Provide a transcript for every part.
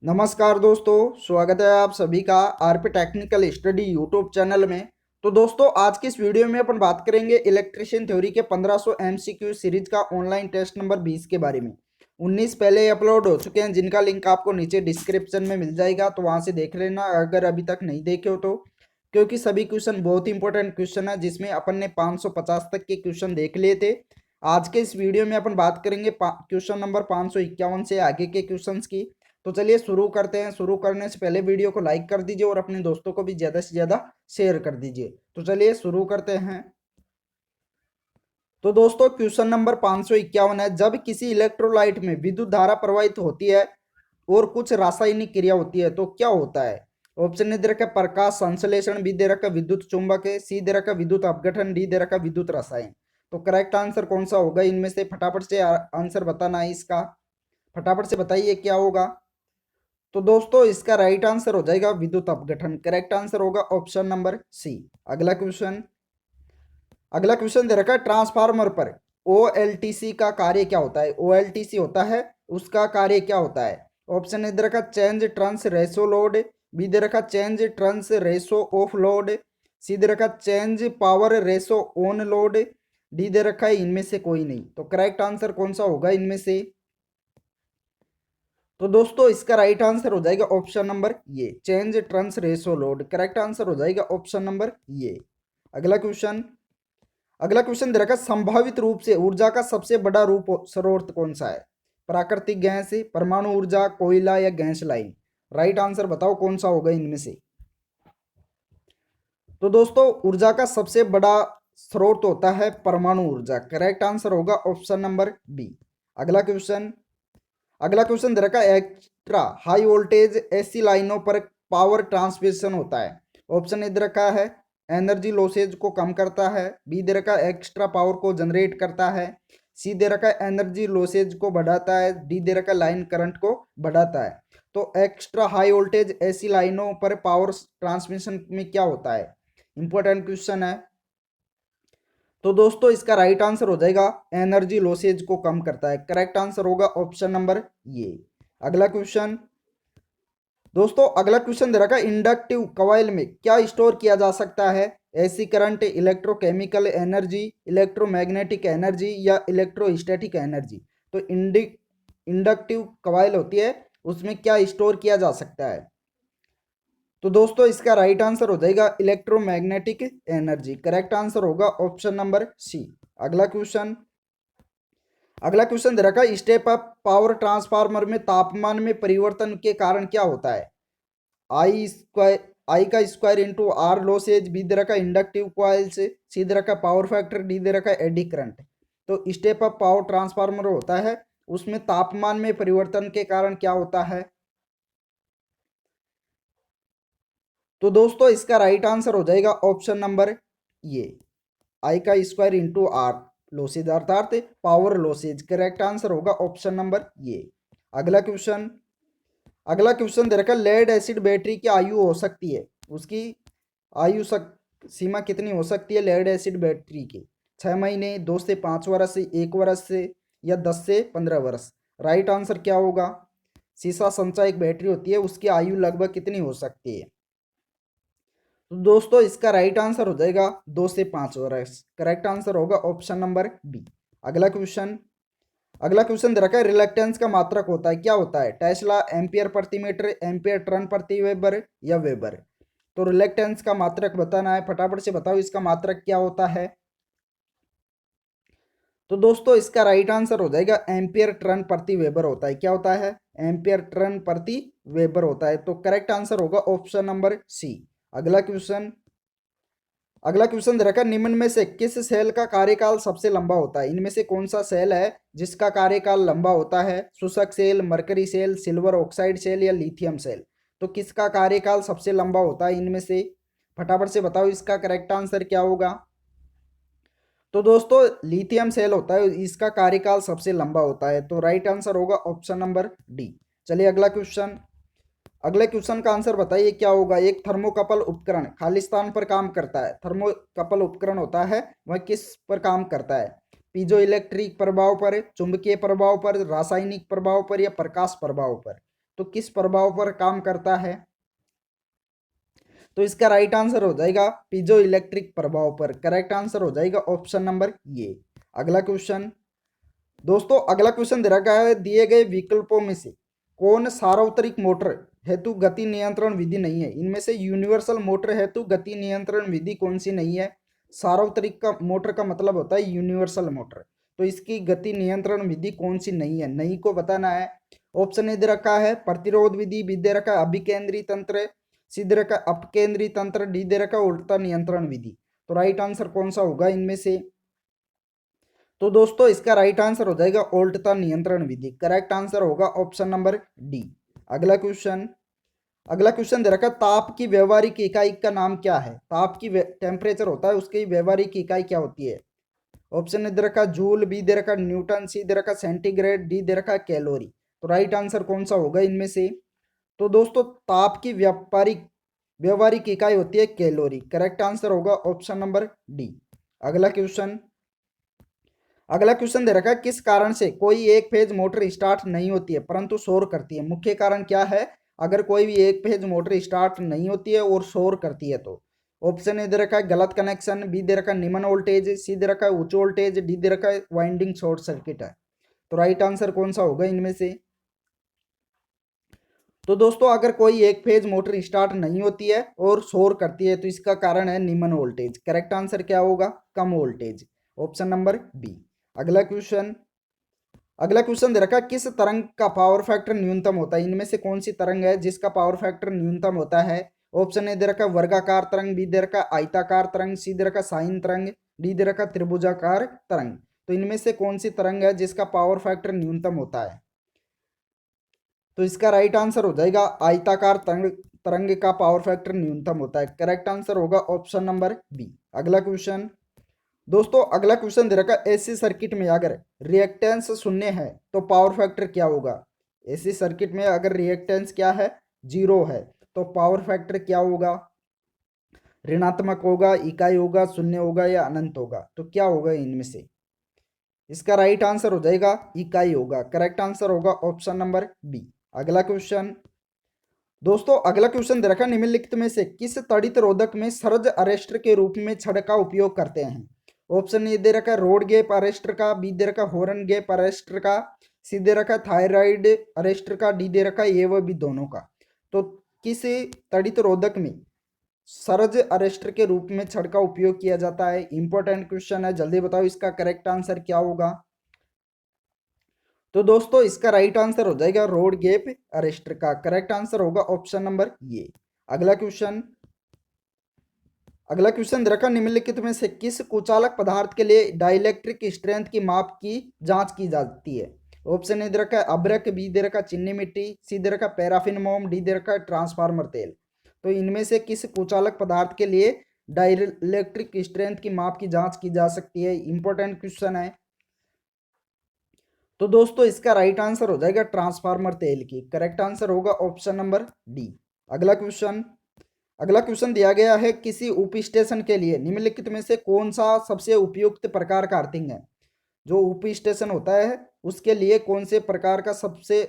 नमस्कार दोस्तों, स्वागत है आप सभी का RP technical study YouTube channel में। तो दोस्तों, आज की इस वीडियो में अपन बात करेंगे इलेक्ट्रिशियन थ्योरी के 1500 एमसीक्यू सीरीज का ऑनलाइन टेस्ट नंबर 20 के बारे में। 19 पहले अपलोड हो चुके हैं, जिनका लिंक आपको नीचे डिस्क्रिप्शन में मिल जाएगा, तो वहां से देख लेना अगर अभी तक नहीं देखे हो तो। क्योंकि सभी क्वेश्चन बहुत इंपॉर्टेंट क्वेश्चन है, जिसमें अपन ने 550 तक के क्वेश्चन देख लिए थे। आज के इस वीडियो में अपन बात करेंगे क्वेश्चन नंबर 551 से आगे के क्वेश्चन की। तो चलिए शुरू करते हैं। शुरू करने से पहले वीडियो को लाइक कर दीजिए और अपने दोस्तों को भी ज़्यादा से ज़्यादा शेयर कर दीजिए। तो चलिए शुरू करते हैं। तो दोस्तों, क्वेश्चन नंबर 551 है, जब किसी इलेक्ट्रोलाइट में विद्युत धारा प्रवाहित होती है और कुछ रासायनिक क्रिया होती है तो क्या होता है। ऑप्शन ए दे रखा है प्रकाश संश्लेषण, बी दे रखा है विद्युत चुंबक है, सी दे रखा है विद्युत अपघटन, डी दे रखा है विद्युत रसायन। तो करेक्ट आंसर कौन सा होगा इनमें से, फटाफट से आंसर बताना है इसका। फटाफट से बताइए क्या होगा। तो दोस्तों, इसका राइट आंसर हो जाएगा विद्युत अपघटन। करेक्ट आंसर होगा ऑप्शन नंबर सी। अगला क्वेश्चन दे रखा है, ट्रांसफार्मर पर ओएलटीसी का कार्य क्या होता है। ओएलटीसी होता है, उसका कार्य क्या होता है। ऑप्शन ए दे रखा change trans ratio load, B दे रखा change trans ratio off load, C दे रखा change power ratio on load, D दे रखा है इनमें से कोई नहीं। तो करेक्ट आंसर कौन सा होगा इनमें से। तो दोस्तों, इसका राइट आंसर हो जाएगा ऑप्शन नंबर ये, change trans ratio load. Correct answer हो जाएगा ऑप्शन नंबर ये। अगला क्वेश्चन अगला क्वेश्चन दे रखा है, संभावित रूप से ऊर्जा का सबसे बड़ा रूप स्रोत कौन सा है। प्राकृतिक गैस, परमाणु ऊर्जा, कोयला या गैस लाइन। राइट आंसर बताओ कौन सा होगा इनमें से। तो दोस्तों, ऊर्जा का सबसे बड़ा स्रोत होता है परमाणु ऊर्जा। करेक्ट आंसर होगा ऑप्शन नंबर बी। अगला क्वेश्चन अगला क्वेश्चन दे रखा है, एक्स्ट्रा हाई वोल्टेज एसी लाइनों पर पावर ट्रांसमिशन होता है। ऑप्शन ए दे रखा है एनर्जी लॉसेज को कम करता है, बी दे रखा है एक्स्ट्रा पावर को जनरेट करता है, सी दे रखा है एनर्जी लॉसेज को बढ़ाता है, डी दे रखा है लाइन करंट को बढ़ाता है। तो एक्स्ट्रा हाई वोल्टेज एसी लाइनों पर पावर ट्रांसमिशन में क्या होता है, इंपॉर्टेंट क्वेश्चन है। तो दोस्तों, इसका राइट आंसर हो जाएगा एनर्जी लॉसेज को कम करता है। करेक्ट आंसर होगा ऑप्शन नंबर ये। अगला क्वेश्चन दोस्तों, अगला क्वेश्चन दे रखा है, इंडक्टिव कॉइल में क्या स्टोर किया जा सकता है। AC current, electrochemical energy, electromagnetic energy या इलेक्ट्रोस्टैटिक एनर्जी। तो इंडक्टिव कॉइल होती है, उसमें क्या स्टोर किया जा सकता है। तो दोस्तों, इसका राइट आंसर हो जाएगा इलेक्ट्रोमैग्नेटिक एनर्जी। करेक्ट आंसर होगा ऑप्शन नंबर सी। अगला क्वेश्चन अगला क्वेश्चन दे रखा है, स्टेप अप पावर ट्रांसफार्मर में तापमान में परिवर्तन के कारण क्या होता है। आई का square into R losses, B दे रखा है इंडक्टिव कॉइल से, सी दे रखा है पावर फैक्टर, डी दे रखा है एडी करंट। तो स्टेप अप पावर ट्रांसफार्मर होता है, उसमें तापमान में परिवर्तन के कारण क्या होता है। तो दोस्तों, इसका राइट आंसर हो जाएगा ऑप्शन नंबर ये, आई का स्क्वायर इंटू आर लॉसेज अर्थात पावर लॉसेज। करेक्ट आंसर होगा ऑप्शन नंबर ये। अगला क्वेश्चन अगला क्वेश्चन दे रखा है, लेड एसिड बैटरी की आयु हो सकती है, उसकी आयु सीमा कितनी हो सकती है लेड एसिड बैटरी की। 6 महीने, 2 से 5 वर्ष, 1 वर्ष से, या 10 से 15 वर्ष। राइट आंसर क्या होगा। सीसा संचय एक बैटरी होती है, उसकी आयु लगभग कितनी हो सकती है। तो दोस्तों, इसका राइट आंसर हो जाएगा 2 से 5 वर्ष। करेक्ट आंसर होगा ऑप्शन नंबर बी। अगला क्वेश्चन दे रखा है, रिलक्टेंस का मात्रक होता है, क्या होता है। टेस्ला, एम्पियर प्रति मीटर, एम्पियर टर्न प्रति वेबर या वेबर। तो रिलक्टेंस का मात्रक बताना है, फटाफट से बताओ इसका मात्रक क्या होता है। तो दोस्तों, इसका राइट आंसर हो जाएगा एम्पियर टर्न प्रति वेबर होता है। क्या होता है, एम्पियर टर्न प्रति वेबर होता है। तो करेक्ट आंसर होगा ऑप्शन नंबर सी। अगला क्वेश्चन अगला क्वेश्चन दे रखा है, निम्न में से किस सेल का कार्यकाल सबसे लंबा होता है। इनमें से कौन सा सेल है जिसका कार्यकाल लंबा होता है। शुष्क cell, mercury cell, silver oxide cell या लिथियम सेल। तो किसका कार्यकाल सबसे लंबा होता है इनमें से, फटाफट से बताओ इसका करेक्ट आंसर क्या होगा। तो दोस्तों, लिथियम सेल होता है, इसका कार्यकाल सबसे लंबा होता है। तो राइट आंसर होगा ऑप्शन नंबर डी। चलिए अगले क्वेश्चन का आंसर बताइए क्या होगा। एक थर्मोकपल उपकरण खाली स्थान पर काम करता है। थर्मोकपल उपकरण होता है, वह किस पर काम करता है। पीजो इलेक्ट्रिक प्रभाव पर, चुंबकीय प्रभाव पर, रासायनिक प्रभाव पर या प्रकाश प्रभाव पर। तो किस प्रभाव पर काम करता है? तो इसका राइट आंसर हो जाएगा पीजो इलेक्ट्रिक प्रभाव पर। करेक्ट आंसर हो जाएगा ऑप्शन नंबर ये। अगला क्वेश्चन दोस्तों, अगला क्वेश्चन दे रखा है, दिए गए विकल्पों में से कौन सार्वत्रिक मोटर हेतु गति नियंत्रण विधि नहीं है? इनमें से यूनिवर्सल मोटर हेतु गति नियंत्रण विधि कौन सी नहीं है? सार्वत्रिक का मोटर का मतलब होता है यूनिवर्सल मोटर, तो इसकी गति नियंत्रण विधि कौन सी नहीं है, नहीं को बताना है। ऑप्शन ए दे रखा है प्रतिरोध विधि, बी दे रखा है अभिकेंद्री तंत्र, सी दे रखा है अपकेंद्री तंत्र, डी दे रखा है उल्टा नियंत्रण विधि। तो राइट आंसर कौन सा होगा इनमें से? तो दोस्तों इसका राइट आंसर हो जाएगा उल्टा नियंत्रण विधि। करेक्ट आंसर होगा ऑप्शन नंबर डी। अगला क्वेश्चन, अगला क्वेश्चन दे रखा है, ताप की व्यवहारिक इकाई का नाम क्या है? ताप की टेम्परेचर होता है, उसकी व्यवहारिक इकाई क्या होती है? ऑप्शन ए दे रखा जूल, बी दे रखा न्यूटन, सी दे रखा सेंटीग्रेड, डी दे रखा कैलोरी। तो राइट आंसर कौन सा होगा इनमें से? तो दोस्तों ताप की व्यापारिक व्यवहारिक इकाई होती है कैलोरी। करेक्ट आंसर होगा ऑप्शन नंबर डी। अगला क्वेश्चन, अगला क्वेश्चन दे रखा है, किस कारण से कोई एक फेज मोटर स्टार्ट नहीं होती है परंतु शोर करती है? मुख्य कारण क्या है अगर कोई भी एक फेज मोटर स्टार्ट नहीं होती है और शोर करती है? तो ऑप्शन ए दे रखा है गलत कनेक्शन, बी दे रखा है निम्न वोल्टेज, सी दे रखा है उच्च वोल्टेज, डी दे रखा है वाइंडिंग शॉर्ट सर्किट है। तो राइट आंसर कौन सा होगा इनमें से? तो दोस्तों अगर कोई एक फेज मोटर स्टार्ट नहीं होती है और शोर करती है तो इसका कारण है निम्न वोल्टेज। करेक्ट आंसर क्या होगा? कम वोल्टेज। Option number B. अगला क्वेश्चन, अगला क्वेश्चन दे रखा है, किस तरंग का पावर फैक्टर न्यूनतम होता है? इनमें से कौन सी तरंग है जिसका पावर फैक्टर न्यूनतम होता है? ऑप्शन ए दे रखा है वर्गाकार तरंग, बी दे रखा है आयताकार तरंग, सी दे रखा है साइन तरंग, डी दे रखा है त्रिभुजाकार तरंग। तो इनमें से कौन सी तरंग है जिसका पावर फैक्टर न्यूनतम होता है? तो इसका राइट आंसर हो जाएगा आयताकार तरंग, तरंग का पावर फैक्टर न्यूनतम होता है। करेक्ट आंसर होगा ऑप्शन नंबर बी। अगला क्वेश्चन दोस्तों, अगला क्वेश्चन दे रखा है, एसी सर्किट में अगर रिएक्टेंस शून्य है तो पावर फैक्टर क्या होगा? एसी सर्किट में अगर रिएक्टेंस क्या है? जीरो है, तो पावर फैक्टर क्या होगा? ऋणात्मक होगा, इकाई होगा, शून्य होगा या अनंत होगा? तो क्या होगा इनमें से? इसका राइट आंसर हो जाएगा इकाई होगा। करेक्ट आंसर होगा ऑप्शन नंबर बी। अगला क्वेश्चन दोस्तों, अगला क्वेश्चन दे रखा है, निम्नलिखित में से किस तड़ित रोधक में सर्ज अरेस्टर के रूप में छड़ का उपयोग करते हैं? ऑप्शन ए दे रखा है रोड गैप अरेस्टर का, बी दे रखा है हॉर्न गैप अरेस्टर का, सी दे रखा है थायराइड अरेस्टर का, डी दे रखा है ये व बी दोनों का। तो किस तड़ित रोधक में सर्ज अरेस्टर के रूप में छड़ का उपयोग किया जाता है? इंपॉर्टेंट क्वेश्चन है, जल्दी बताओ इसका करेक्ट आंसर क्या होगा? तो दोस्तों इसका राइट आंसर हो जाएगा रोड गैप अरेस्टर का। करेक्ट आंसर होगा ऑप्शन नंबर ये। अगला क्वेश्चन, अगला क्वेश्चन दे रखा निम्नलिखित में से किस कुचालक पदार्थ के लिए डाइलेक्ट्रिक स्ट्रेंथ की माप की जांच की जाती है? ऑप्शन ए दे रखा है अभ्रक, बी दे रखा चीनी मिट्टी, सी दे रखा पैराफिन मोम, डी दे रखा ट्रांसफार्मर तेल। तो इनमें से किस कुचालक पदार्थ के लिए डाइलेक्ट्रिक स्ट्रेंथ की माप की जांच की जा सकती है? इंपॉर्टेंट क्वेश्चन है। तो दोस्तों इसका राइट आंसर हो जाएगा ट्रांसफार्मर तेल की। करेक्ट आंसर होगा ऑप्शन नंबर डी। अगला क्वेश्चन, अगला क्वेश्चन दिया गया है, किसी उप स्टेशन के लिए निम्नलिखित में से कौन सा सबसे उपयुक्त प्रकार का अर्थिंग है? जो उप स्टेशन होता है उसके लिए कौन से प्रकार का सबसे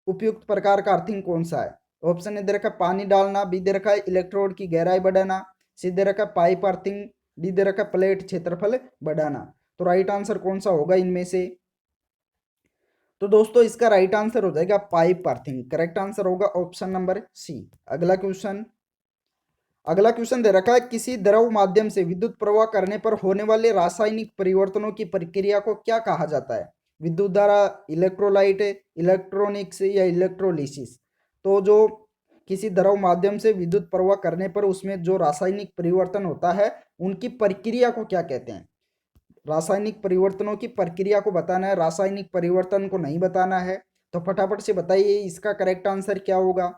उपयुक्त प्रकार का अर्थिंग कौन सा है? ऑप्शन ए दे रखा है पानी डालना, बी दे रखा है इलेक्ट्रोड की गहराई बढ़ाना, सी दे रखा है पाइप अर्थिंग, डी दे रखा है प्लेट क्षेत्रफल बढ़ाना। तो राइट आंसर कौन सा होगा इनमें से? तो दोस्तों इसका राइट आंसर हो जाएगा पाइप अर्थिंग। करेक्ट आंसर होगा ऑप्शन नंबर सी। अगला क्वेश्चन, अगला क्वेश्चन दे रखा है, किसी द्रव माध्यम से विद्युत प्रवाह करने पर होने वाले रासायनिक परिवर्तनों की प्रक्रिया को क्या कहा जाता है? विद्युत धारा, इलेक्ट्रोलाइट, इलेक्ट्रॉनिक्स या इलेक्ट्रोलिसिस। तो जो किसी द्रव माध्यम से विद्युत प्रवाह करने पर उसमें जो रासायनिक परिवर्तन होता है उनकी प्रक्रिया को क्या कहते हैं? रासायनिक परिवर्तनों की प्रक्रिया को बताना है, रासायनिक परिवर्तन को नहीं बताना है। तो फटाफट से बताइए इसका करेक्ट आंसर क्या होगा?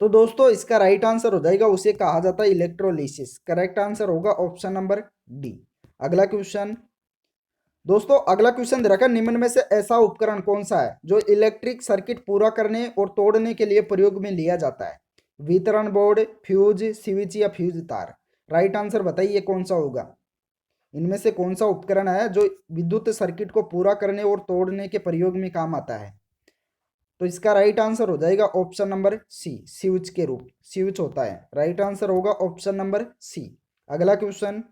तो दोस्तों इसका राइट आंसर हो जाएगा, उसे कहा जाता है इलेक्ट्रोलिसिस। करेक्ट आंसर होगा ऑप्शन नंबर डी। अगला क्वेश्चन दोस्तों, अगला क्वेश्चन दे रखा है, निम्न में से ऐसा उपकरण कौन सा है जो इलेक्ट्रिक सर्किट पूरा करने और तोड़ने के लिए प्रयोग में लिया जाता है? वितरण बोर्ड, फ्यूज, स्विच या फ्यूज तार। राइट आंसर बताइए कौन सा होगा? इनमें से कौन सा उपकरण है जो विद्युत सर्किट को पूरा करने और तोड़ने के प्रयोग में काम आता है? तो इसका राइट आंसर हो जाएगा ऑप्शन नंबर सी, स्विच के रूप, स्विच होता है। राइट आंसर होगा ऑप्शन नंबर सी। अगला क्वेश्चन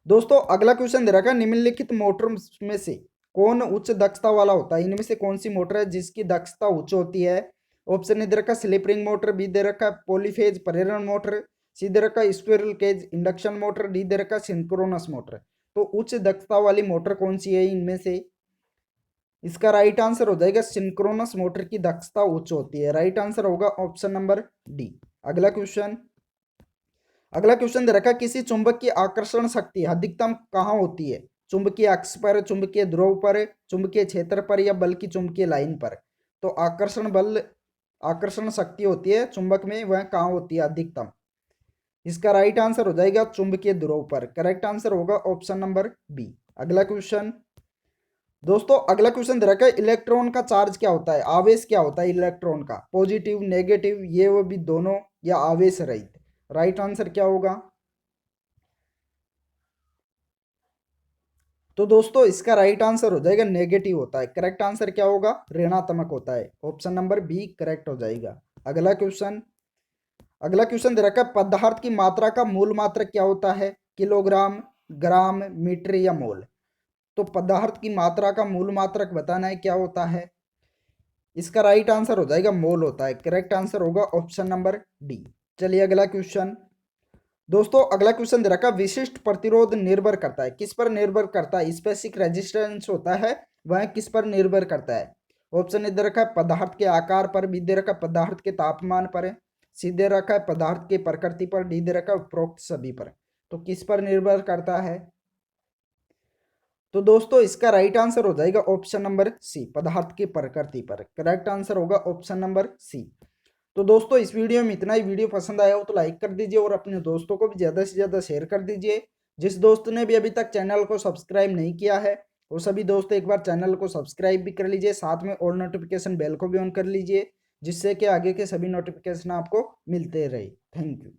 दोस्तों, अगला क्वेश्चन दे रखा है निम्नलिखित मोटर में से कौन उच्च दक्षता वाला होता है? इनमें से कौन सी मोटर है जिसकी दक्षता उच्च होती है? ऑप्शन ए दे रखा है स्लिप रिंग मोटर, बी दे रखा है पॉलीफेज प्रेरण मोटर, सी दे रखा है squirrel cage induction motor, D दे रखा है सिंक्रोनस मोटर। तो उच्च दक्षता वाली मोटर कौन सी है इनमें से? इसका राइट आंसर हो जाएगा सिंक्रोनस मोटर की दक्षता उच्च होती है। राइट आंसर होगा ऑप्शन नंबर डी। अगला क्वेश्चन, अगला क्वेश्चन दे रखा है किसी चुंबक की आकर्षण शक्ति अधिकतम कहाँ होती है? चुंबकीय अक्ष पर, चुंबकीय ध्रुव पर, चुंबकीय क्षेत्र पर, या बल की चुंबकीय लाइन पर? तो आकर्षण बल, आकर्षण शक्ति होती है चुंबक में, वह कहाँ होती है अधिकतम? इसका राइट आंसर हो जाएगा चुंबकीय ध्रुव पर। करेक्ट आंसर होगा ऑप्शन नंबर बी। अगला क्वेश्चन दोस्तों, अगला क्वेश्चन दे रखा है इलेक्ट्रॉन का चार्ज क्या होता है? आवेश क्या होता है इलेक्ट्रॉन का? पॉजिटिव, नेगेटिव, ये वो भी दोनों, या आवेश रहित? राइट आंसर क्या होगा? तो दोस्तों इसका राइट आंसर हो जाएगा नेगेटिव होता है। करेक्ट आंसर क्या होगा? ऋणात्मक होता है। ऑप्शन नंबर बी करेक्ट हो जाएगा। अगला क्वेश्चन, अगला क्वेश्चन दे रखा है पदार्थ की मात्रा का मूल मात्रक क्या होता है? किलोग्राम, ग्राम, मीटर, या मोल? तो पदार्थ की मात्रा का मूल मात्रक बताना है, क्या होता है? इसका राइट आंसर हो जाएगा मोल होता है। करेक्ट आंसर होगा ऑप्शन नंबर डी। चलिए अगला क्वेश्चन दोस्तों, अगला क्वेश्चन दे रखा है विशिष्ट प्रतिरोध निर्भर करता है, किस पर निर्भर करता है? स्पेसिफिक रेजिस्टेंस होता है, वह किस पर निर्भर करता है? ऑप्शन ए दे रखा है पदार्थ के आकार पर, बी दे रखा है पदार्थ के तापमान पर, सी दे रखा है पदार्थ के प्रकृति पर, डी दे रखा है उपरोक्त सभी पर। तो किस पर निर्भर करता है? तो दोस्तों इसका राइट आंसर हो जाएगा ऑप्शन नंबर सी, पदार्थ की प्रकृति पर। करेक्ट आंसर होगा ऑप्शन नंबर सी। तो दोस्तों इस वीडियो में इतना ही। वीडियो पसंद आया हो तो लाइक कर दीजिए और अपने दोस्तों को भी ज़्यादा से ज़्यादा शेयर कर दीजिए। जिस दोस्त ने भी अभी तक चैनल को सब्सक्राइब नहीं किया है वो सभी दोस्त एक बार चैनल को सब्सक्राइब भी कर लीजिए, साथ में ऑल नोटिफिकेशन बेल को भी ऑन कर लीजिए, जिससे कि आगे के सभी नोटिफिकेशन आपको मिलते रहे। Thank you.